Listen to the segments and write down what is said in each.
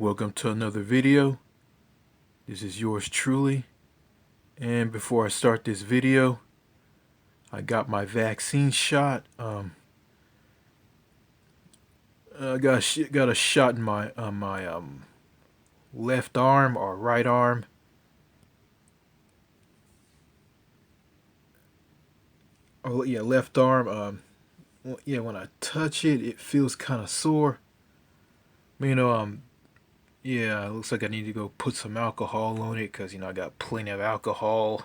Welcome to another video. This is yours truly. And before I start this video, I got my vaccine shot. I got a shot in my left arm or right arm. Oh yeah, left arm. When I touch it, it feels kind of sore. You know, yeah, it looks like I need to go put some alcohol on it because I got plenty of alcohol.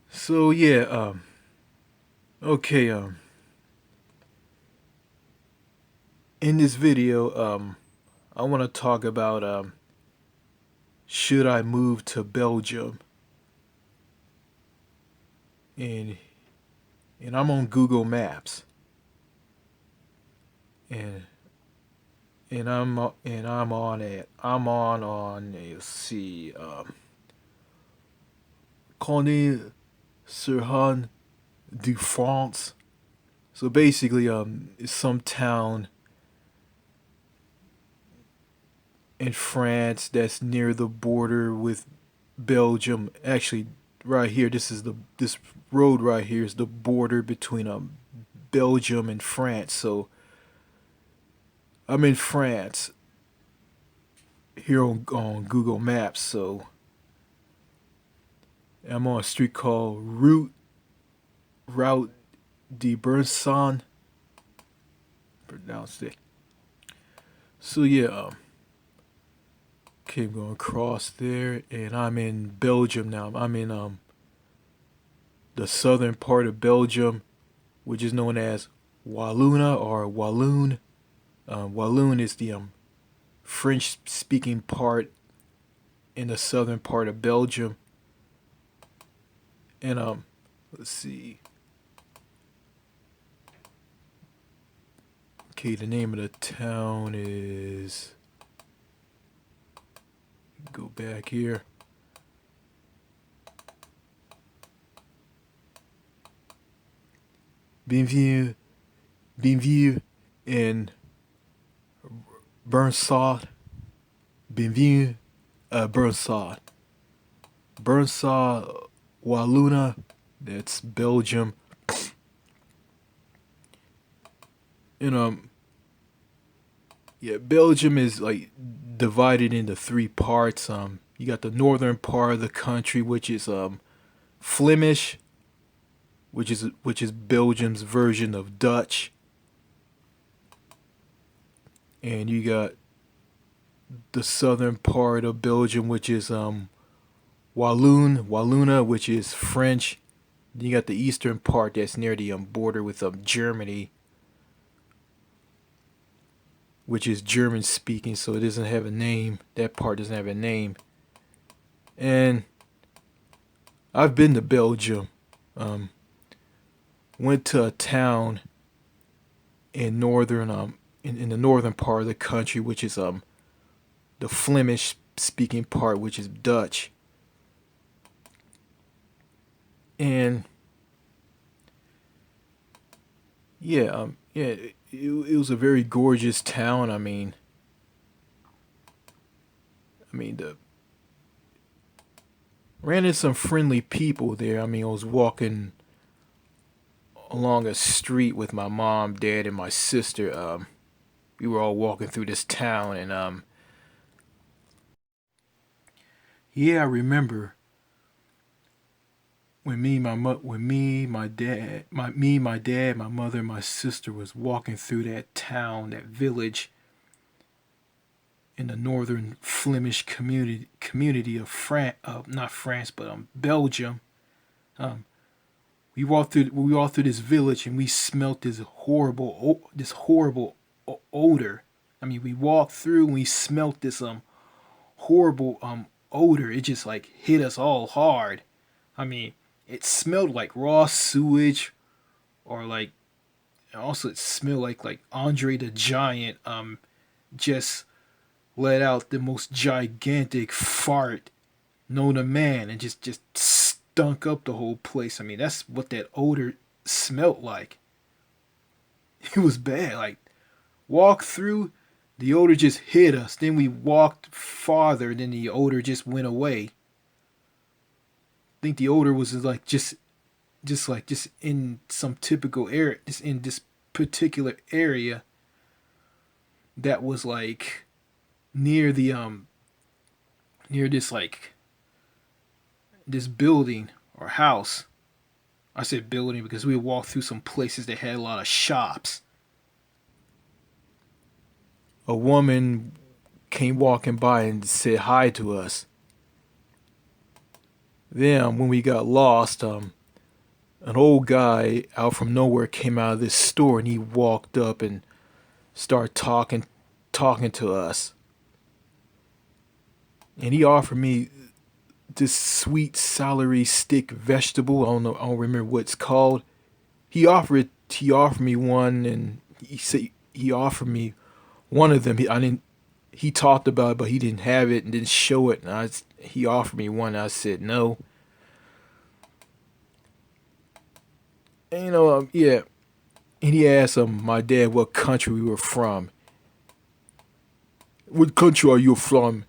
So yeah, okay, in this video, I want to talk about should I move to Belgium? And I'm on Google Maps, and I'm on it. I'm on let's see, Connais Serhan de France. So basically, it's some town in France that's near the border with Belgium. Actually, right here, this road right here is the border between Belgium and France. So I'm in France here on Google Maps. So I'm on a street called Route de Bernson. Pronounced it. So yeah, okay, I'm going across there, and I'm in Belgium now. I'm in the southern part of Belgium, which is known as Wallona or Walloon. Walloon is the French-speaking part in the southern part of Belgium. And let's see. Okay, the name of the town is. Go back here. Bienvenue in Burnside. Bienvenue Burnside. Burnside, Wallona, that's Belgium. And yeah, Belgium is like divided into three parts. You got the northern part of the country, which is Flemish, which is Belgium's version of Dutch. And you got the southern part of Belgium, which is Wallona, which is French. Then you got the eastern part that's near the border with Germany, which is German speaking, so it doesn't have a name. That part doesn't have a name. And I've been to Belgium. Went to a town in northern in the northern part of the country, which is the Flemish speaking part, which is Dutch. And yeah, it was a very gorgeous town. I mean the ran into some friendly people there. I was walking along a street with my mom, dad, and my sister. We were all walking through this town, and yeah, I remember when my dad, my mother, and my sister was walking through that town, that village in the northern Flemish community of not France, but Belgium. We walked through this village, and we smelt this horrible odor. We walked through and we smelt this horrible odor. It just like hit us all hard. It smelled like raw sewage, or like also it smelled like Andre the Giant just let out the most gigantic fart known to man, and just stunk up the whole place. That's what that odor smelled like. It was bad. Like walk through, The odor just hit us. Then we walked farther, and then the odor just went away. I think the odor was like just in some typical area, just in this particular area that was like near the near this like this building or house. I said building because we walked through some places that had a lot of shops. A woman came walking by and said hi to us. Then when we got lost, an old guy out from nowhere came out of this store and he walked up and started talking to us. And he offered me this sweet celery stick vegetable. I don't remember what it's called. He offered me one, and he said he offered me one of them. I didn't. He talked about it, but he didn't have it and didn't show it. He offered me one. And I said no. And, yeah. And he asked my dad what country we were from. What country are you from?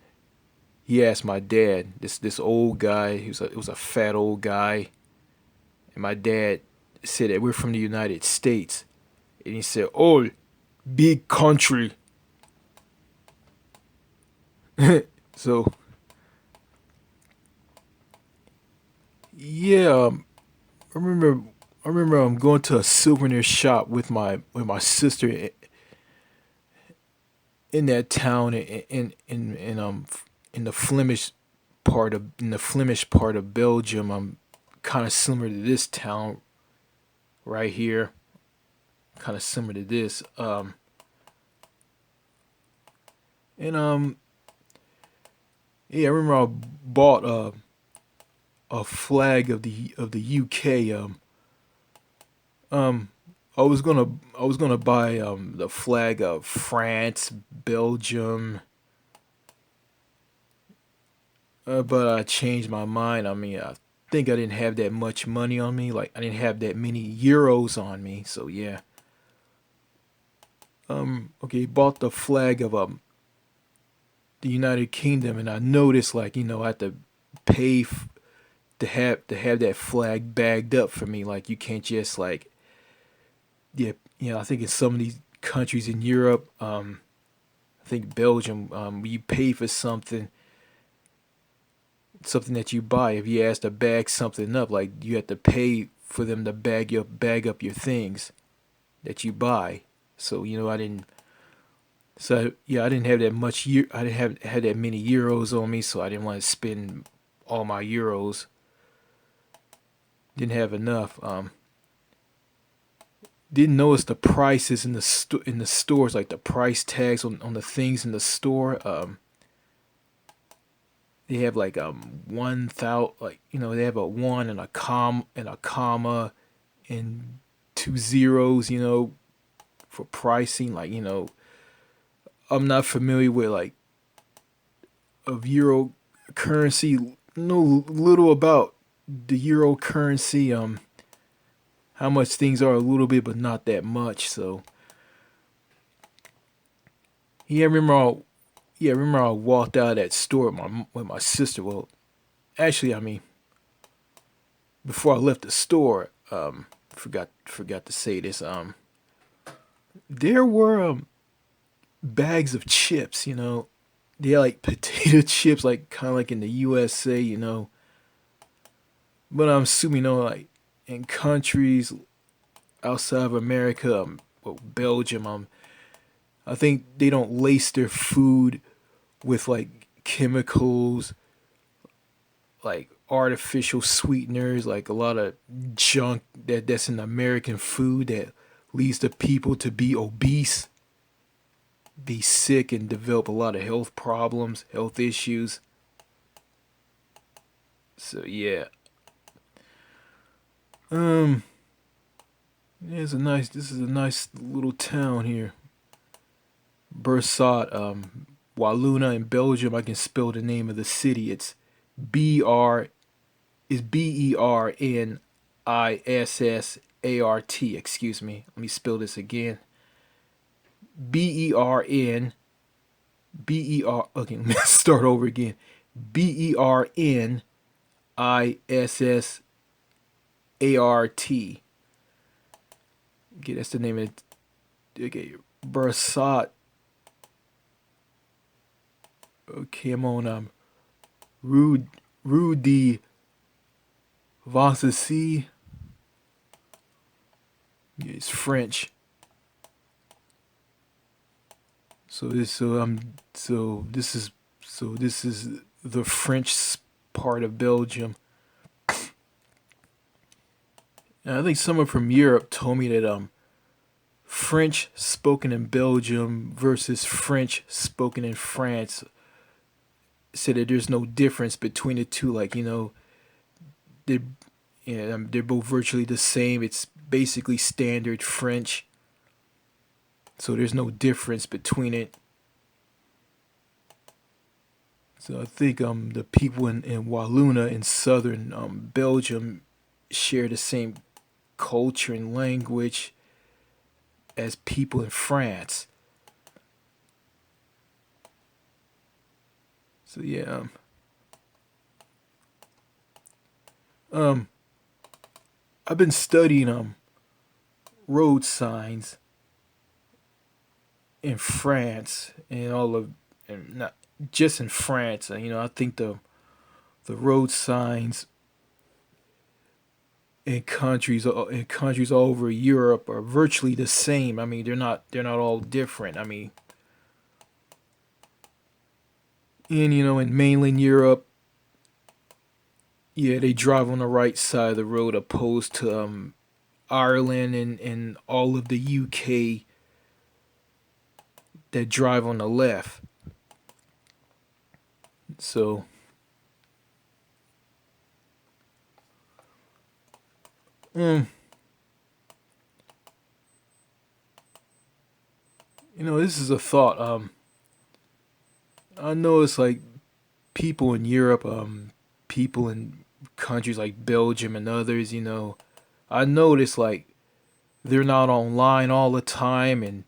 He asked my dad. This old guy. It was a fat old guy. And my dad said that we're from the United States. And he said, "Oh, big country." So yeah, I remember going to a souvenir shop with my sister in that town in the Flemish part of Belgium. Kind of similar to this town right here. Kind of similar to this. And yeah, I remember I bought a flag of the UK. Um, I was gonna buy the flag of France, Belgium, but I changed my mind. I mean, I think I didn't have that much money on me. Like I didn't have that many euros on me. So yeah. Okay, bought the flag of the United Kingdom, and I noticed like I had to pay to have that flag bagged up for me. Like you can't just like yeah, I think in some of these countries in Europe, I think Belgium, you pay for something that you buy. If you ask to bag something up, like you have to pay for them to bag up your things that you buy. So I didn't. So yeah, I didn't have that much. I didn't have had that many euros on me, so I didn't want to spend all my euros. Didn't have enough. Didn't notice the prices in in the stores, like the price tags on the things in the store. They have like 1,000, like they have a one and a comma and two zeros, for pricing. Like I'm not familiar with like of euro currency. Know little about the euro currency. How much things are a little bit, but not that much. So yeah, I remember I walked out of that store with my sister. Well, actually, I mean, before I left the store, forgot to say this. There were bags of chips. They're like potato chips, like kind of like in the USA. But I'm assuming like in countries outside of America, well, Belgium, I think they don't lace their food with like chemicals, like artificial sweeteners, like a lot of junk that's in American food that leads the people to be obese, be sick, and develop a lot of health problems, health issues. So yeah, um, yeah, This is a nice little town here, Bursat, Wallonia in Belgium. I can spell the name of the city. It's B R is Bernissart. Excuse me. Let me spell this again. Bernissart. B-E-R. Okay, let me start over again. Bernissart. Okay, that's the name of it. Okay, Bursat. Okay, I'm on Rue de Vassy. Yeah, it's French. So this so so this is the French part of Belgium. And I think someone from Europe told me that French spoken in Belgium versus French spoken in France said that there's no difference between the two. Like they're yeah, they're both virtually the same. It's basically standard French, so there's no difference between it. So I think the people in Wallonia in southern Belgium share the same culture and language as people in France. So yeah, um I've been studying road signs in France and all of and not just in France. I think the road signs in countries all over Europe are virtually the same. I mean, they're not all different. I mean, in mainland Europe, yeah, they drive on the right side of the road opposed to Ireland and all of the UK that drive on the left. So, mm, this is a thought. I know it's like people in Europe, people in countries like Belgium and others. I notice like they're not online all the time, and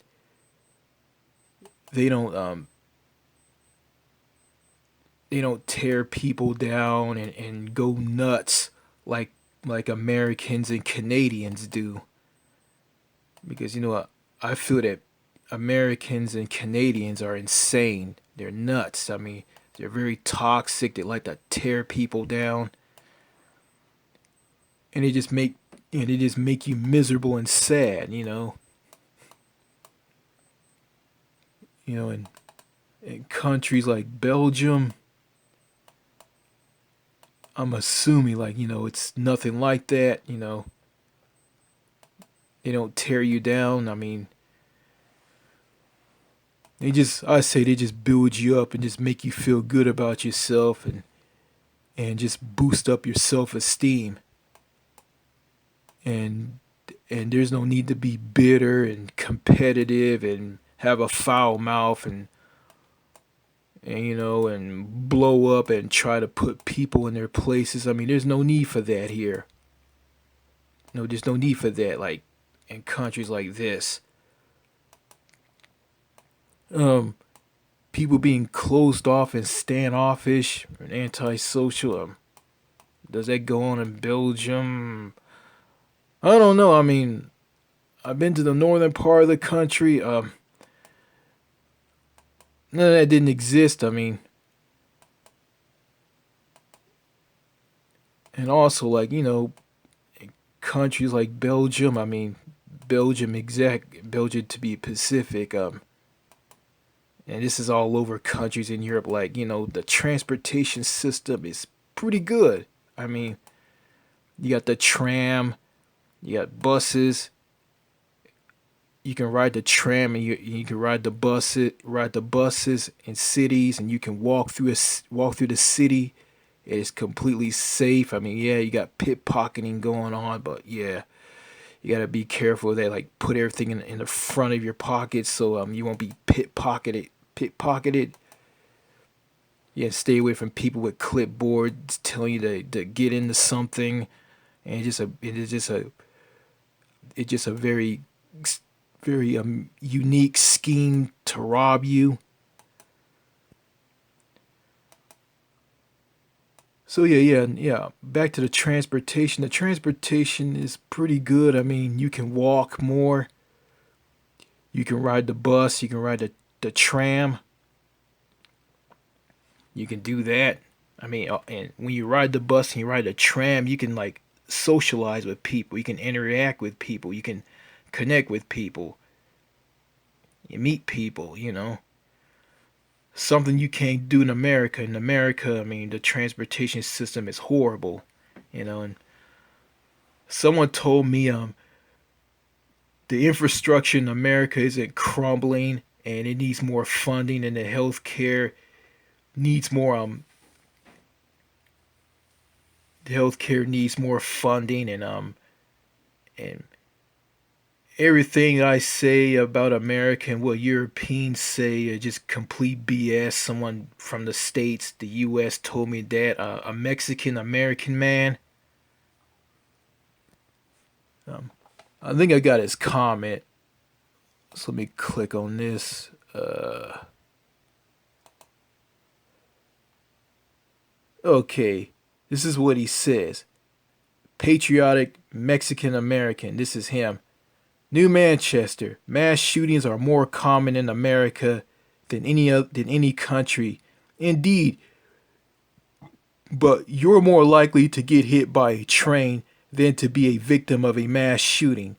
they don't um they don't tear people down and go nuts like like Americans and Canadians do. Because I feel that Americans and Canadians are insane. They're nuts. I mean, they're very toxic. They like to tear people down, and they just make you miserable and sad. In countries like Belgium, I'm assuming like it's nothing like that. They don't tear you down. I mean, I say they just build you up and just make you feel good about yourself and just boost up your self esteem. And and there's no need to be bitter and competitive and have a foul mouth and blow up and try to put people in their places. I mean, there's no need for that here. No, there's no need for that. Like in countries like this, um, people being closed off and standoffish and antisocial. Does that go on in Belgium? I don't know. I mean, I've been to the northern part of the country. None of that didn't exist. I mean, and also like countries like Belgium. I mean, Belgium to be Pacific. And this is all over countries in Europe. Like the transportation system is pretty good. I mean, you got the tram, you got buses. You can ride the tram and you can ride the buses in cities, and you can walk through the city. It's completely safe. I mean, yeah, you got pickpocketing going on, but yeah, you gotta be careful. They like put everything in the front of your pocket so you won't be pickpocketed. Yeah, stay away from people with clipboards telling you to get into something, and it's just a very unique scheme to rob you. So yeah. Back to the transportation. The transportation is pretty good. I mean, you can walk more. You can ride the bus. You can ride the tram. You can do that. I mean, and when you ride the bus and you ride the tram, you can like socialize with people. You can interact with people. You can connect with people. You meet people. Something you can't do in America. In America, I mean, the transportation system is horrible. And someone told me the infrastructure in America isn't crumbling and it needs more funding, and the healthcare needs more the healthcare needs more funding, and everything I say about America and what Europeans say are just complete BS. Someone from the States, the US, told me that. A Mexican American man. Um, I think I got his comment. So let me click on this. Okay, this is what he says. Patriotic Mexican American. This is him. New Manchester. Mass shootings are more common in America than any country. Indeed, but you're more likely to get hit by a train than to be a victim of a mass shooting.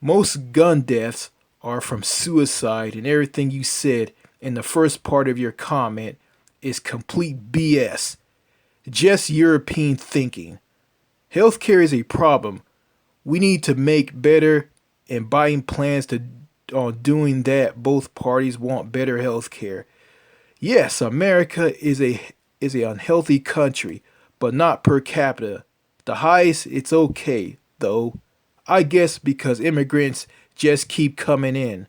Most gun deaths are from suicide, and everything you said in the first part of your comment is complete BS. Just European thinking. Healthcare is a problem. We need to make better and buying plans to on doing that. Both parties want better healthcare. Yes, America is a unhealthy country, but not per capita. The highest it's okay, though. I guess because immigrants just keep coming in.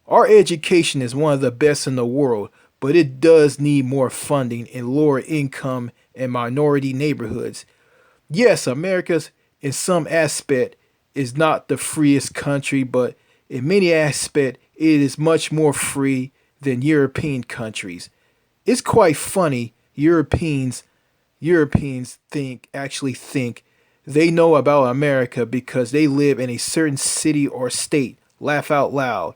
Our education is one of the best in the world, but it does need more funding in lower income and minority neighborhoods. Yes, America's in some aspect is not the freest country, but in many aspects it is much more free than European countries. It's quite funny Europeans think they know about America because they live in a certain city or state. Laugh out loud.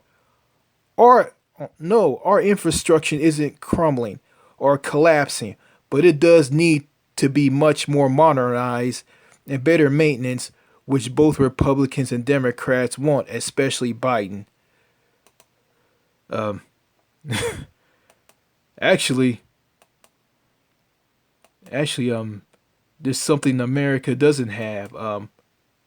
Our no, our infrastructure isn't crumbling or collapsing, but it does need to be much more modernized and better maintenance, which both Republicans and Democrats want, especially Biden. Um, actually, actually, there's something America doesn't have.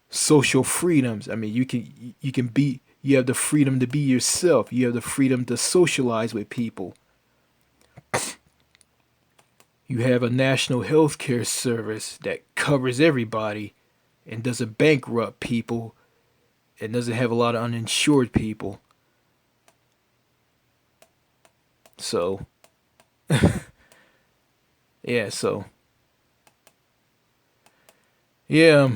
Social freedoms. I mean, you have the freedom to be yourself. You have the freedom to socialize with people. You have a national health care service that covers everybody and doesn't bankrupt people and doesn't have a lot of uninsured people. So, yeah, so yeah,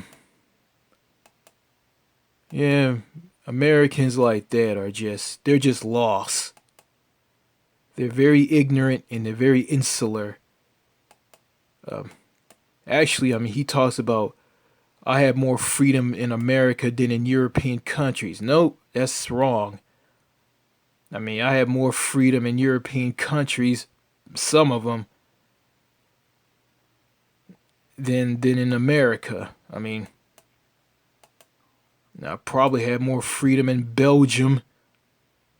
yeah, Americans like that are they're just lost. They're very ignorant and they're very insular. Um, Actually, I mean, he talks about I have more freedom in America than in European countries. Nope, that's wrong. I mean, I have more freedom in European countries, some of them, than in America. I mean, I probably have more freedom in Belgium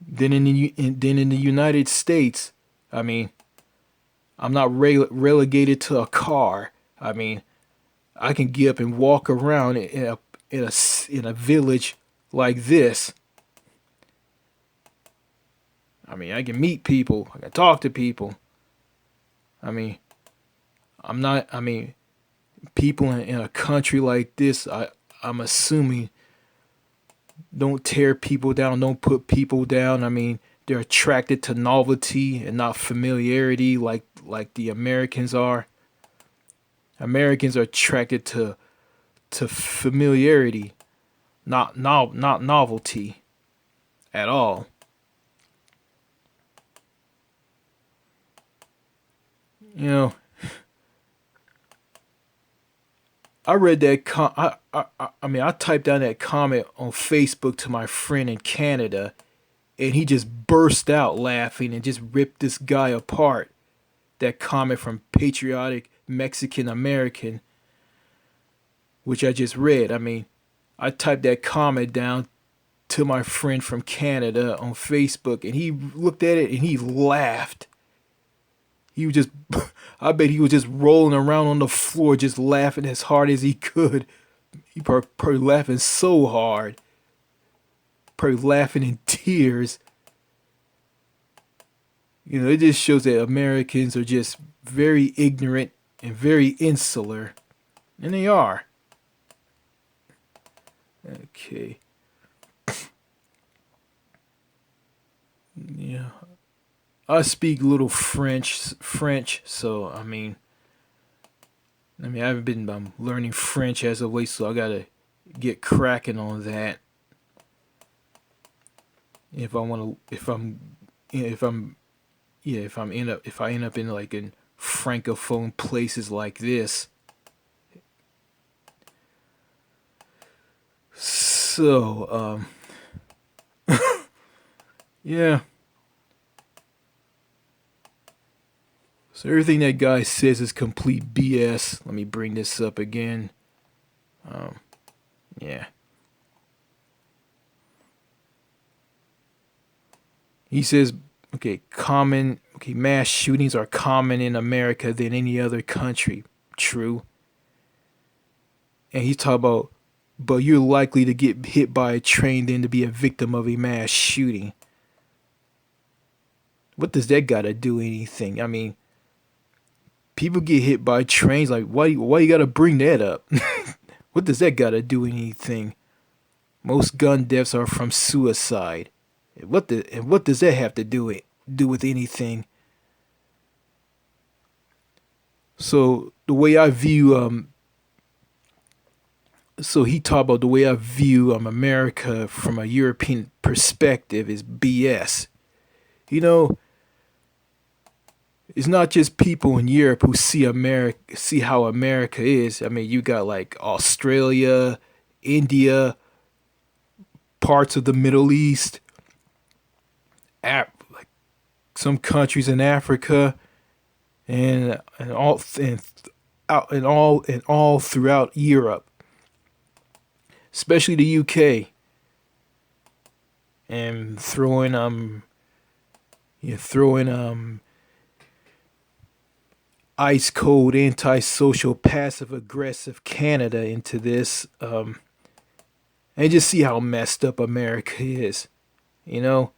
than in the United States. I mean, I'm not relegated to a car. I mean, I can get up and walk around in a village like this. I mean, I can meet people. I can talk to people. I mean, I'm not. I mean, people in a country like this, I'm assuming don't tear people down, don't put people down. I mean, they're attracted to novelty and not familiarity like the Americans are. Americans are attracted to familiarity, not novelty at all. You know, I read that I mean I typed down that comment on Facebook to my friend in Canada, and he just burst out laughing and just ripped this guy apart. That comment from patriotic Mexican American, which I just read. I mean, I typed that comment down to my friend from Canada on Facebook, and he looked at it and he laughed. He was just, I bet he was just rolling around on the floor, just laughing as hard as he could. He probably laughing so hard, probably laughing in tears. You know, it just shows that Americans are just very ignorant and very insular, and they are. Okay. Yeah. I speak a little French, so I haven't been learning French as of late, so I gotta get cracking on that. If I want to, if I'm, yeah, if I end up in like in francophone places like this. So, yeah. So everything that guy says is complete BS. Let me bring this up again. Um, yeah. He says, okay, mass shootings are common in America than any other country. True. And he's talking about, but you're likely to get hit by a train than to be a victim of a mass shooting. What does that got to do anything? I mean, people get hit by trains. Like, why you got to bring that up? What does that got to do anything? Most gun deaths are from suicide. What does that have to do with anything? So the way I view so he talked about the way I view America from a European perspective is BS. You know, it's not just people in Europe who see how America is. I mean, you got like Australia, India, parts of the Middle East, like some countries in Africa, and all throughout Europe, especially the UK, and throwing ice cold antisocial passive aggressive Canada into this, and just see how messed up America is. You know,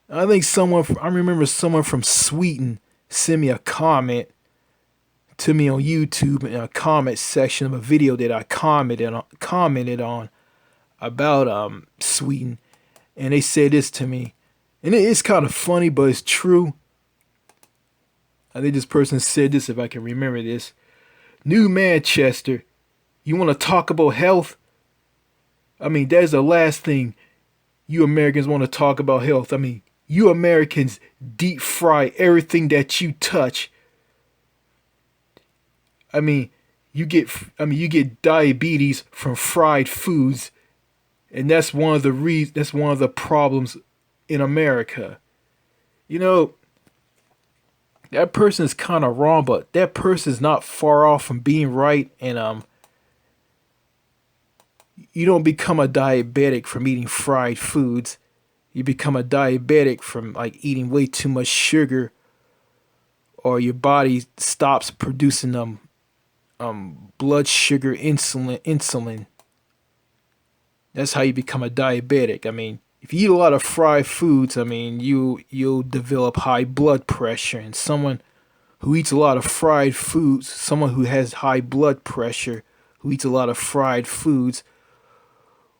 I remember someone from Sweden sent me a comment to me on YouTube in a comment section of a video that I commented on about Sweden, and they said this to me, and it's kind of funny, but it's true. I think this person said this, if I can remember this. New Manchester, you want to talk about health? I mean, that's the last thing you Americans want to talk about health. I mean, you Americans deep fry everything that you touch. I mean, you get diabetes from fried foods, and that's that's one of the problems in America. You know, that person is kind of wrong, but that person is not far off from being right. And you don't become a diabetic from eating fried foods. You become a diabetic from like eating way too much sugar, or your body stops producing blood sugar insulin. That's how you become a diabetic. I mean, if you eat a lot of fried foods, I mean, you'll develop high blood pressure. And someone who eats a lot of fried foods, someone who has high blood pressure, who eats a lot of fried foods,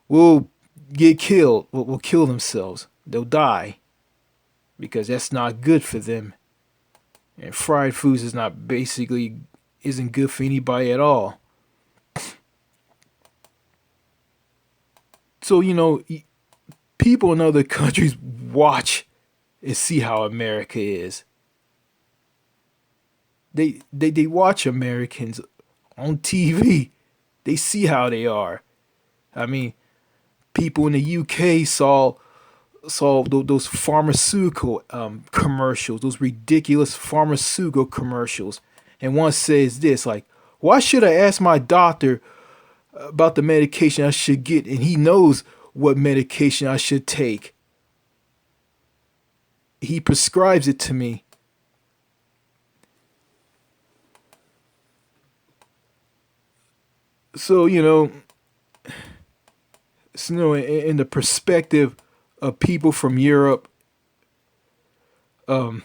will get killed. Will kill themselves. They'll die because that's not good for them. And fried foods isn't good for anybody at all. So, you know, people in other countries watch and see how America is. They watch Americans on TV. They see how they are. I mean, people in the UK saw those pharmaceutical commercials, those ridiculous pharmaceutical commercials, and one says this like, "Why should I ask my doctor about the medication I should get, and he knows what medication I should take? He prescribes it to me." So in the perspective of people from Europe, um,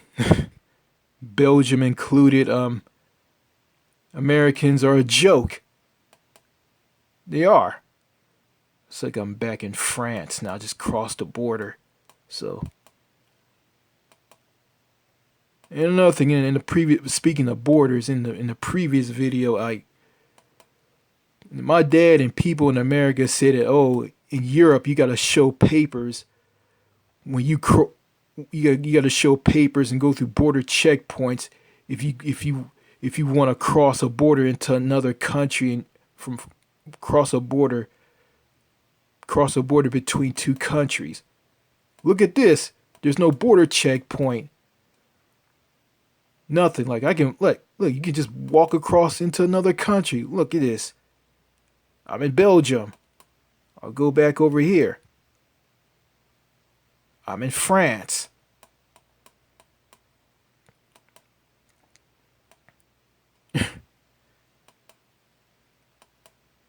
Belgium included, Americans are a joke. They are. It's like I'm back in France now. I just crossed the border. So, and another thing, in the previous, speaking of borders, in the previous video, my dad and people in America said that, oh, in Europe you got to show papers when you got to show papers and go through border checkpoints if you want to cross a border into another country, and from cross a border between two countries. Look at this. There's no border checkpoint. Nothing. Like, I can look, you can just walk across into another country. Look at this. I'm in Belgium. I'll go back over here. I'm in France.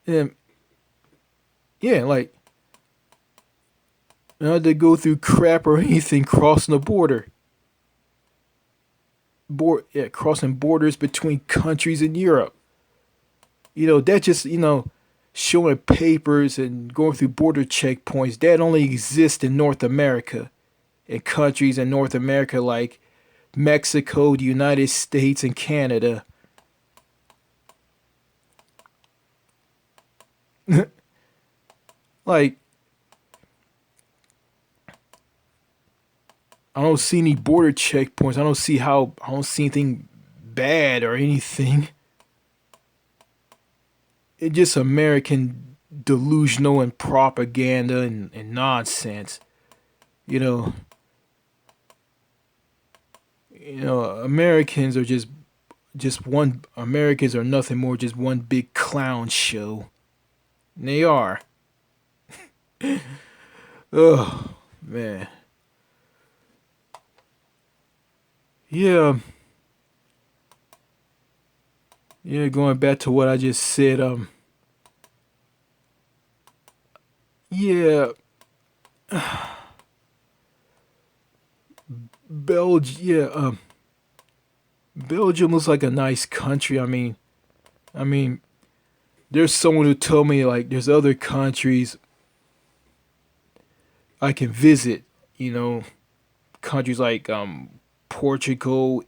And yeah, like, not had to go through crap or anything crossing the border. Yeah, crossing borders between countries in Europe. That just, showing papers and going through border checkpoints, that only exists in North America. In countries in North America like Mexico, the United States, and Canada. Like, I don't see any border checkpoints. I don't see anything bad or anything. It's just American delusional and propaganda and nonsense. You know, Americans are Americans are nothing more just one big clown show. And they are. Oh man. Yeah. Yeah, going back to what I just said, yeah, yeah, Belgium looks like a nice country. I mean, there's someone who told me like there's other countries I can visit. You know, countries like Portugal,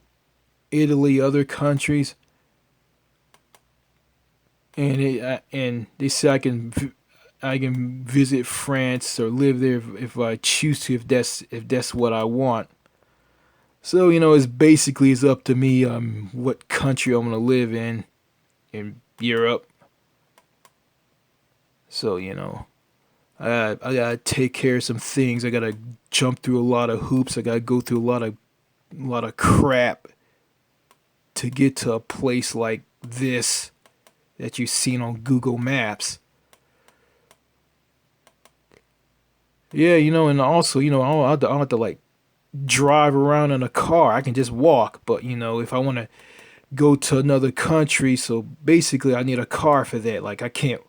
Italy, other countries, and they say I can visit France or live there if I choose to, if that's what I want. So it's up to me what country I'm gonna live in Europe. So I gotta take care of some things. I gotta jump through a lot of hoops. I gotta go through a lot of crap to get to a place like this that you've seen on Google Maps. Yeah, and also, I don't have to like drive around in a car. I can just walk. But if I want to go to another country, so basically I need a car for that. Like, I can't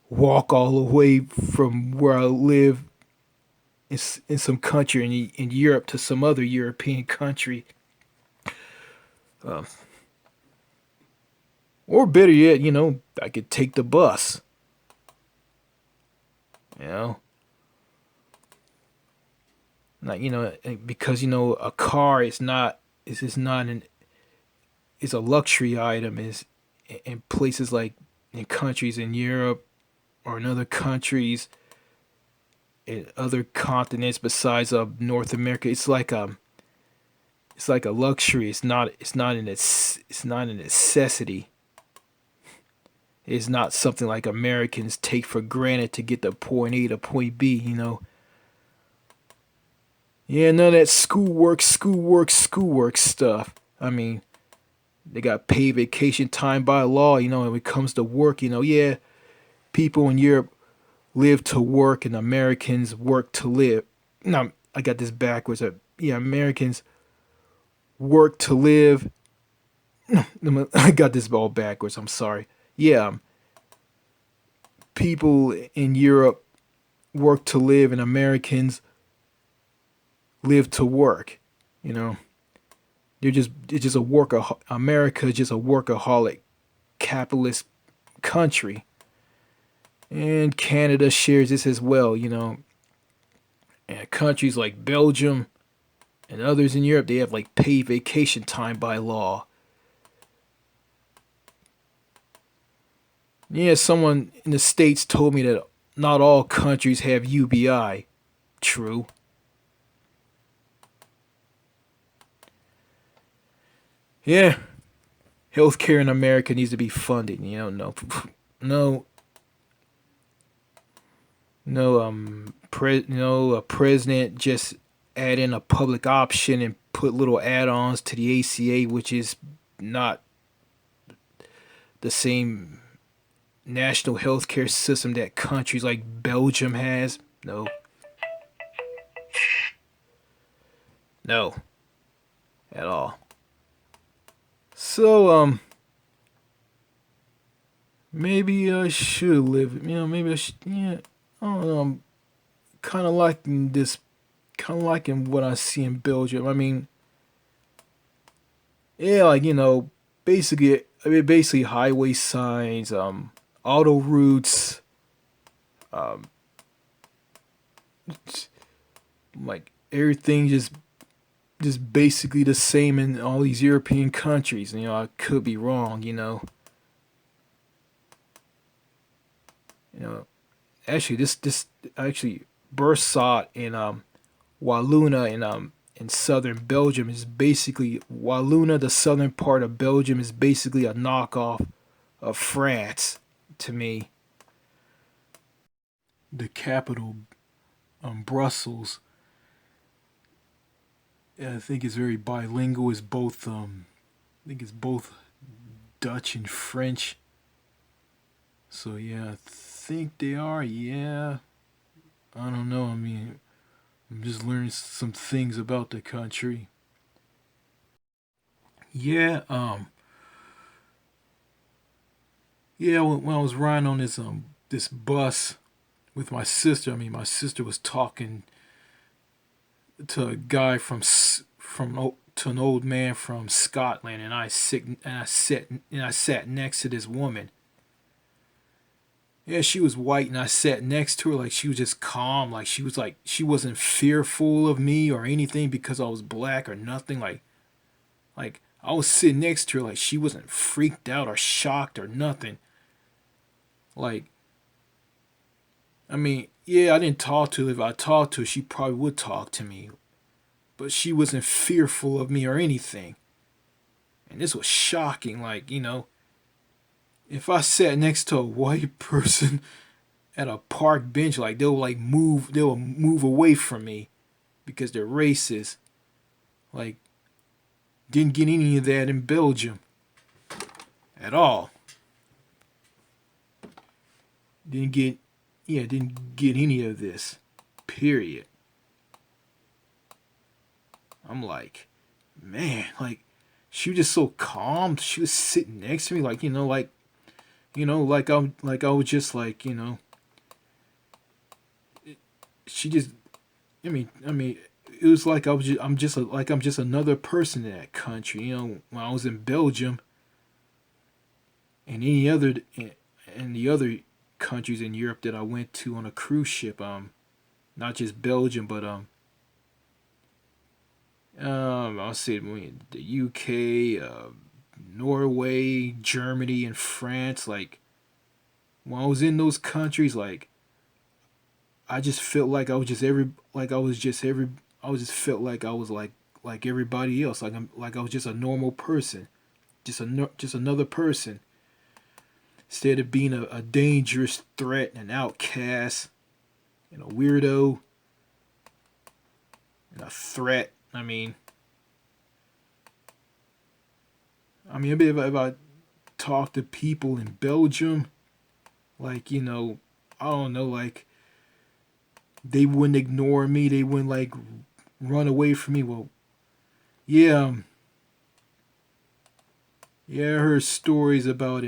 walk all the way from where I live in some country in Europe to some other European country. Uh, or better yet, I could take the bus. You know, Like, because a car is not an is a luxury item. Is in places like in countries in Europe or in other countries in other continents besides North America. It's like a luxury. It's not a necessity. It's not something like Americans take for granted to get to point A to point B, you know. Yeah, none of that schoolwork stuff. I mean, they got paid vacation time by law, you know, and when it comes to work, you know, yeah, people in Europe live to work and Americans work to live. No, I got this backwards. Yeah, Americans work to live. I got this all backwards. I'm sorry. Yeah, people in Europe work to live and Americans live to work. You know, it's just a America is just a workaholic capitalist country, and Canada shares this as well. You know, and countries like Belgium and others in Europe, they have like paid vacation time by law. Yeah, someone in the States told me that not all countries have UBI. True. Yeah, healthcare in America needs to be funded. You know, no, no, a president just add in a public option and put little add-ons to the ACA, which is not the same national healthcare system that countries like Belgium has. No, no, at all. So, maybe I should live. You know, maybe I should. Yeah, I don't know. I'm kind of liking this. Kind of liking what I see in Belgium. I mean, yeah, like you know, basically, I mean, basically highway signs, auto routes, um, like everything just basically the same in all these European countries. You know, I could be wrong. You know, actually, this actually Bursat in Wallonia in southern Belgium is basically Wallonia. The southern part of Belgium is basically a knockoff of France to me. The capital, Brussels, I think is very bilingual. Is both I think it's both Dutch and French. So yeah, I think they are. Yeah, I don't know. I mean, I'm just learning some things about the country. Yeah, yeah. When I was riding on this bus with my sister, I mean, my sister was talking to a guy to an old man from Scotland, and I sat next to this woman. Yeah, she was white, and I sat next to her like she was just calm, like she wasn't fearful of me or anything because I was black or nothing. Like I was sitting next to her like she wasn't freaked out or shocked or nothing. Like I mean, yeah, I didn't talk to her. If I talked to her, she probably would talk to me, but she wasn't fearful of me or anything. And this was shocking. Like if I sat next to a white person at a park bench, like they'll move away from me because they're racist. Like didn't get any of that in Belgium at all. Didn't get didn't get any of this. Period. I'm like, man, like she was just so calm. She was sitting next to me, like like I was just like she just I mean it was like I'm just another person in that country. When I was in Belgium and any other and the other countries in Europe that I went to on a cruise ship, not just Belgium, but I'll say the UK, Norway, Germany, and France. Like when I was in those countries, like I just felt like I was just every like I was just every I was just felt like I was like everybody else. Like I was just a normal person, just another person. instead of being a dangerous threat and an outcast and a weirdo and a threat. I mean, if I talk to people in Belgium, like, I don't know, like, they wouldn't ignore me, they wouldn't, like, run away from me. Well, yeah, yeah, I heard stories about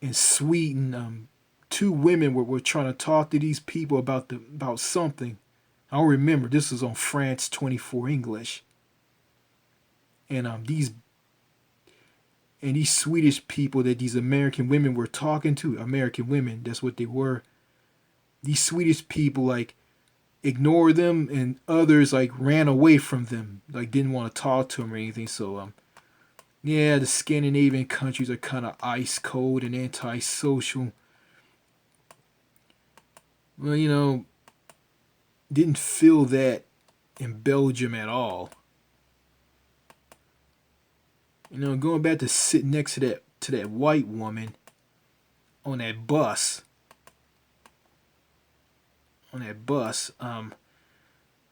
in Sweden, two women were trying to talk to these people about something. I don't remember. This was on France 24 English, and these Swedish people that these American women were talking to, American women, that's what they were. These Swedish people like ignored them, and others like ran away from them, like didn't want to talk to them or anything. So yeah, the Scandinavian countries are kind of ice cold and antisocial. Well, didn't feel that in Belgium at all. Going back to sit next to that white woman on that bus,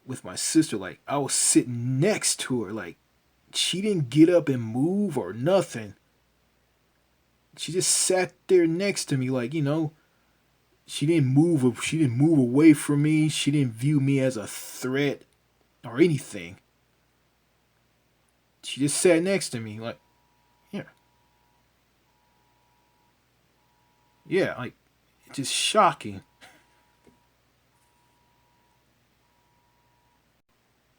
with my sister, like I was sitting next to her, like she didn't get up and move or nothing. She just sat there next to me, like she didn't move. She didn't move away from me. She didn't view me as a threat or anything. She just sat next to me, like, yeah, yeah, like, just shocking.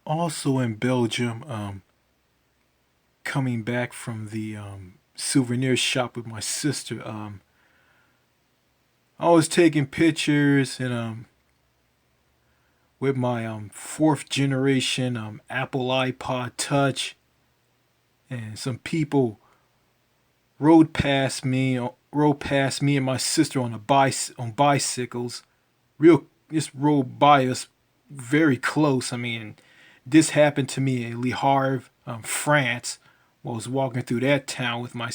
Also in Belgium, coming back from the souvenir shop with my sister, I was taking pictures and with my fourth generation Apple iPod Touch, and some people rode past me and my sister on on bicycles, real just rode by us very close. I mean, this happened to me in Le Havre, France. While I was walking through that town with my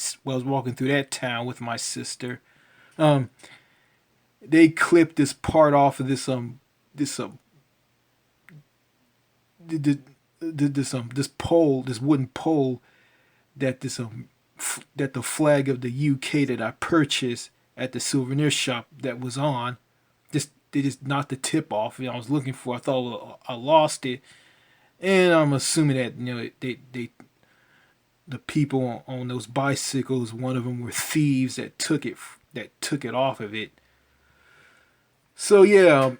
sister. Um, they clipped this part off of this this pole, this wooden pole that that the flag of the UK that I purchased at the souvenir shop that was on. Just they just knocked the tip off. I was looking for. I thought I lost it, and I'm assuming that they the people on those bicycles, one of them were thieves that took it off of it. So yeah,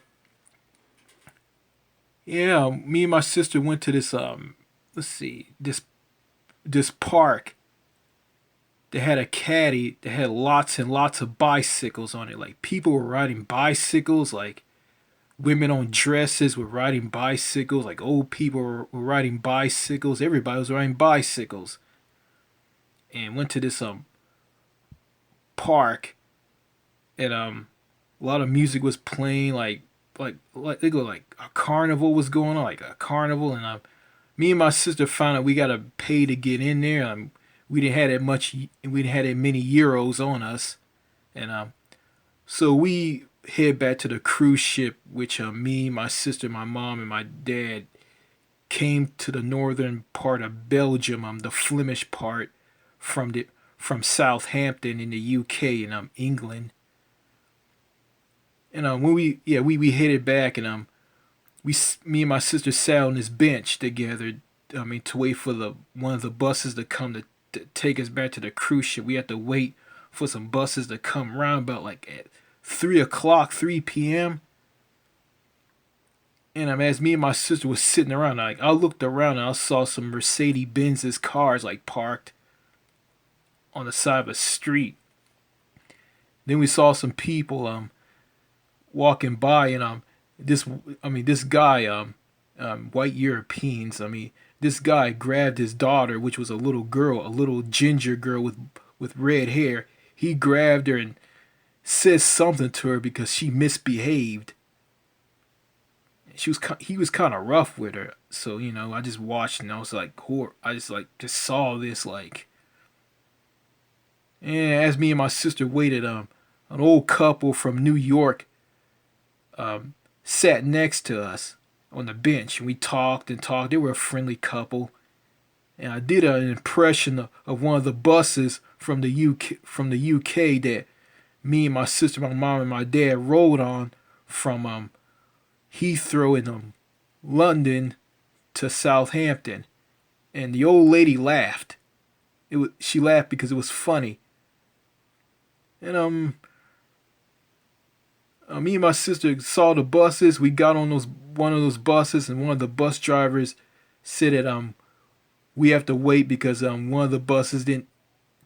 yeah. Me and my sister went to this let's see, this park that had a caddy that had lots and lots of bicycles on it. Like people were riding bicycles, like women on dresses were riding bicycles, like old people were riding bicycles. Everybody was riding bicycles, and went to this park, and a lot of music was playing, like they go like a carnival was going on, like a carnival, and me and my sister found out we gotta pay to get in there. We didn't have that much, we didn't have that many euros on us, and so we head back to the cruise ship, which me, my sister, my mom, and my dad came to the northern part of Belgium, the Flemish part, from the from Southampton in the UK and England. And when we headed back, and we me and my sister sat on this bench together. I mean, to wait for the one of the buses to come to take us back to the cruise ship. We had to wait for some buses to come around about like at 3 o'clock, 3 p.m. And as me and my sister was sitting around, like I looked around and I saw some Mercedes Benz's cars like parked on the side of a street. Then we saw some people walking by, and this guy, white Europeans, this guy grabbed his daughter, which was a little girl, a little ginger girl with red hair. He grabbed her and said something to her because she misbehaved. He was kind of rough with her. So I just watched, and I was like, I just saw this, like, And as me and my sister waited, an old couple from New York sat next to us on the bench, and we talked and talked. They were a friendly couple, and I did an impression of one of the buses from the UK that me and my sister, my mom, and my dad rode on from Heathrow in London to Southampton. And the old lady laughed. She laughed because it was funny. And me and my sister saw the buses. We got on those one of those buses, and one of the bus drivers said that we have to wait because one of the buses didn't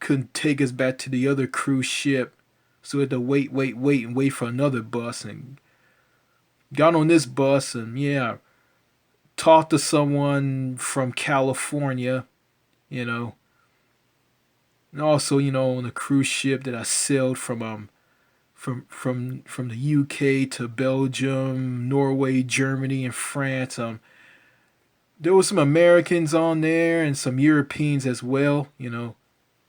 couldn't take us back to the other cruise ship, so we had to wait for another bus, and got on this bus, and yeah, talked to someone from California, you know, and also on the cruise ship that I sailed from the UK to Belgium, Norway, Germany, and France. There was some Americans on there and some Europeans as well.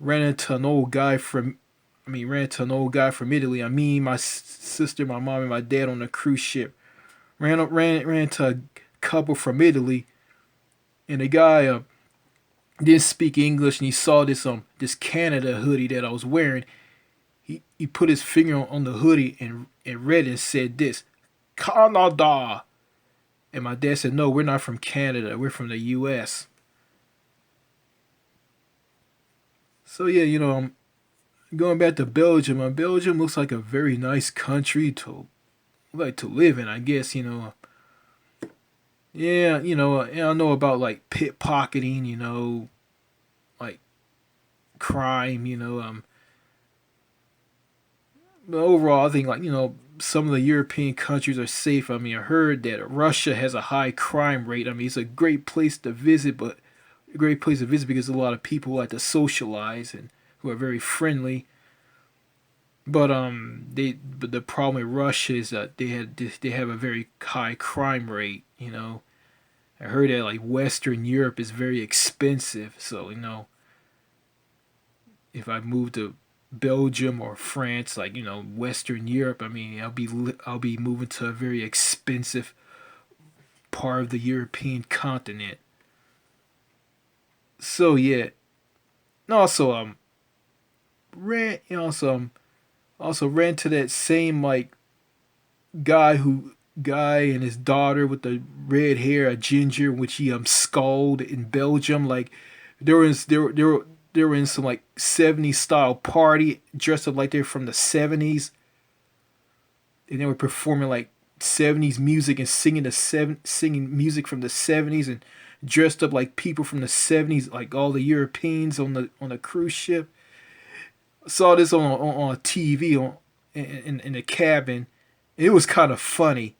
Ran into an old guy from, ran into an old guy from Italy. My sister, my mom, and my dad on the cruise ship ran into a couple from Italy, and the guy didn't speak English, and he saw this Canada hoodie that I was wearing. He put his finger on the hoodie and read it and said this, Canada. And my dad said, no, we're not from Canada. We're from the U.S. So yeah, I'm going back to Belgium. Belgium looks like a very nice country to live in, I guess. Yeah, I know about like pickpocketing, like crime, but overall, I think like some of the European countries are safe. I heard that Russia has a high crime rate. It's a great place to visit, but a great place to visit because a lot of people who like to socialize and who are very friendly. But the problem with Russia is that they have a very high crime rate. I heard that like Western Europe is very expensive. So if I move to Belgium or France, like Western Europe, I'll be moving to a very expensive part of the European continent. So yeah, and also ran also also ran to that same like guy and his daughter with the red hair, a ginger, which he skulled in Belgium. Like they were in some like 70s style party, dressed up like they're from the 70s, and they were performing like 70s music and singing music from the 70s and dressed up like people from the 70s, like all the Europeans on the cruise ship. I saw this on a TV in the cabin. It was kind of funny.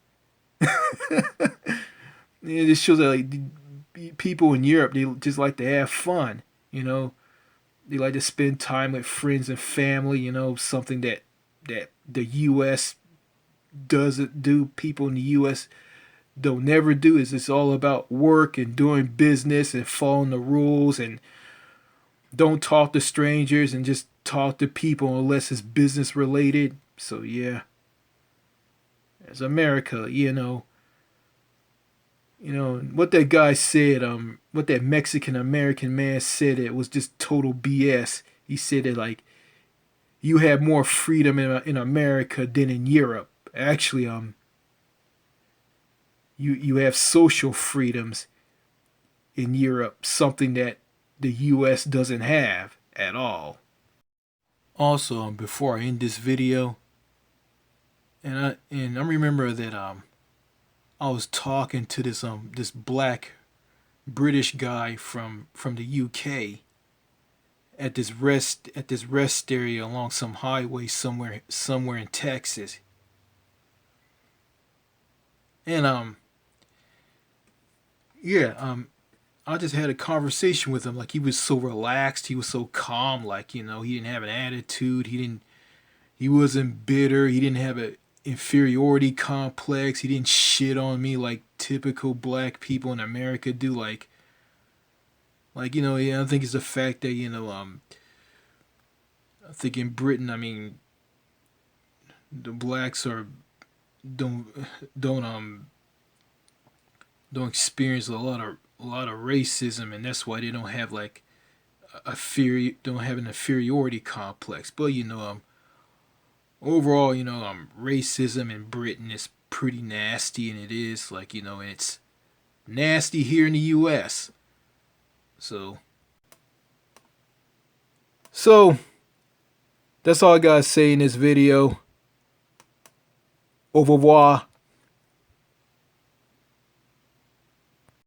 It just shows that like people in Europe, they just like to have fun. They like to spend time with friends and family. Something that the U.S. doesn't do. People in the U.S. don't never do. Is it's all about work and doing business and following the rules and don't talk to strangers and just talk to people unless it's business related. So yeah, as America, what that guy said, what that Mexican American man said, it was just total BS. He said that like you have more freedom in America than in Europe. Actually, you have social freedoms in Europe, something that the U.S. doesn't have at all. Also, before I end this video, and I remember that I was talking to this black British guy from the UK at this rest area along some highway somewhere in Texas. And yeah, I just had a conversation with him. Like he was so relaxed, he was so calm. Like he didn't have an attitude. He wasn't bitter. He didn't have a inferiority complex. He didn't shit on me like typical black people in America do. Like yeah, I think it's the fact that I think in Britain, I mean, the blacks are don't don't don't experience a lot of racism, and that's why they don't have like a fear, don't have an inferiority complex. But overall, racism in Britain is pretty nasty, and it is like and it's nasty here in the U.S. So so that's all I gotta say in this video. Au revoir.